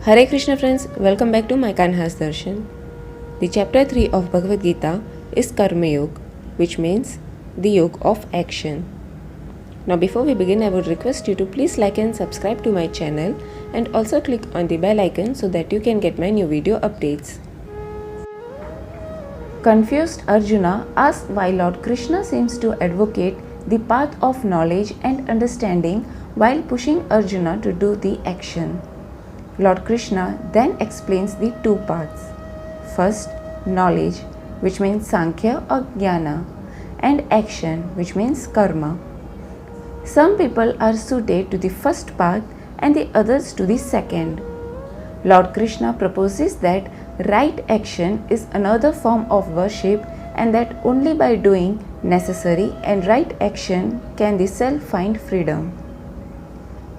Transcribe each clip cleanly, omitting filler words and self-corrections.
Hare Krishna friends, welcome back to my Kanha's Darshan. The chapter 3 of Bhagavad Gita is Karma Yoga, which means the yoga of action. Now before we begin, I would request you to please like and subscribe to my channel and also click on the bell icon so that you can get my new video updates. Confused Arjuna asked why Lord Krishna seems to advocate the path of knowledge and understanding while pushing Arjuna to do the action. Lord Krishna then explains the two paths. First, knowledge, which means Sankhya or Jnana, and action, which means Karma. Some people are suited to the first path and the others to the second. Lord Krishna proposes that right action is another form of worship and that only by doing necessary and right action can the self find freedom.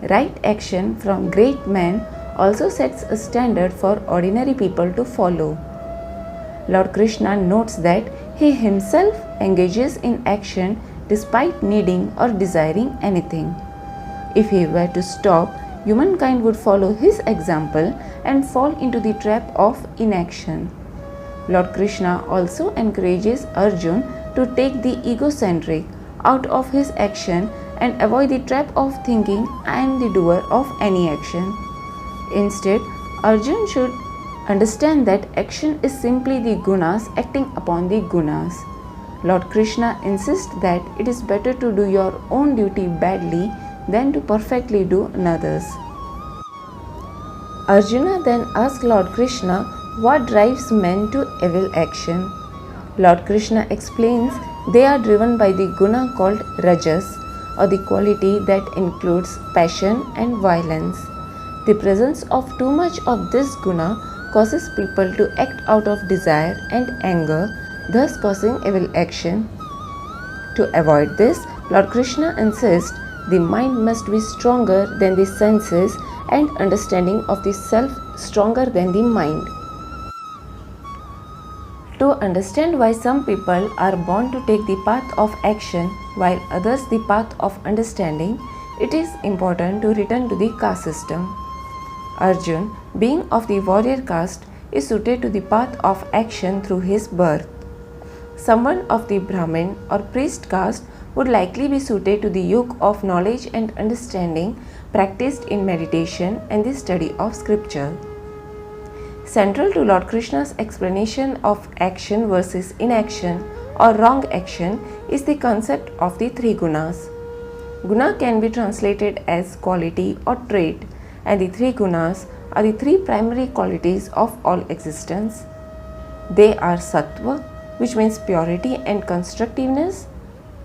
Right action from great men also sets a standard for ordinary people to follow. Lord Krishna notes that he himself engages in action despite needing or desiring anything. If he were to stop, humankind would follow his example and fall into the trap of inaction. Lord Krishna also encourages Arjuna to take the egocentric out of his action and avoid the trap of thinking I am the doer of any action. Instead, Arjuna should understand that action is simply the gunas acting upon the gunas. Lord Krishna insists that it is better to do your own duty badly than to perfectly do another's. Arjuna then asks Lord Krishna what drives men to evil action. Lord Krishna explains they are driven by the guna called rajas, or the quality that includes passion and violence. The presence of too much of this guna causes people to act out of desire and anger, thus causing evil action. To avoid this, Lord Krishna insists the mind must be stronger than the senses and understanding of the self stronger than the mind. To understand why some people are born to take the path of action while others the path of understanding, it is important to return to the caste system. Arjuna, being of the warrior caste, is suited to the path of action through his birth. Someone of the Brahmin or priest caste would likely be suited to the yoke of knowledge and understanding practiced in meditation and the study of scripture. Central to Lord Krishna's explanation of action versus inaction or wrong action is the concept of the three gunas. Guna can be translated as quality or trait, and the three gunas are the three primary qualities of all existence. They are sattva, which means purity and constructiveness,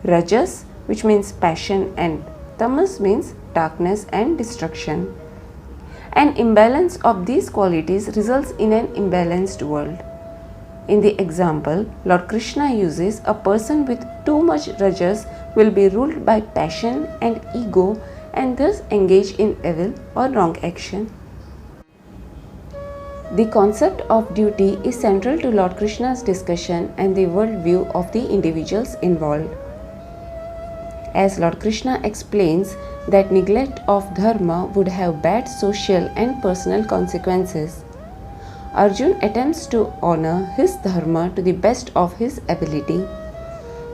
rajas, which means passion, and tamas means darkness and destruction. An imbalance of these qualities results in an imbalanced world. In the example, Lord Krishna uses a person with too much rajas will be ruled by passion and ego and thus engage in evil or wrong action. The concept of duty is central to Lord Krishna's discussion and the worldview of the individuals involved. As Lord Krishna explains that neglect of dharma would have bad social and personal consequences, Arjuna attempts to honor his dharma to the best of his ability.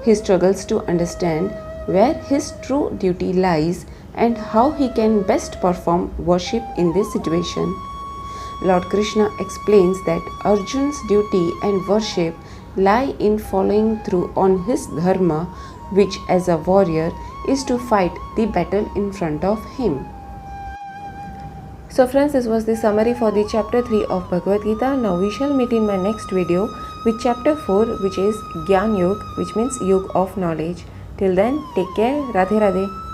He struggles to understand where his true duty lies and how he can best perform worship in this situation. Lord Krishna explains that Arjuna's duty and worship lie in following through on his dharma, which as a warrior is to fight the battle in front of him. So friends, this was the summary for the chapter 3 of Bhagavad Gita. Now we shall meet in my next video with chapter 4, which is Gyan Yoga, which means Yoga of Knowledge. Till then, take care. Radhe Radhe.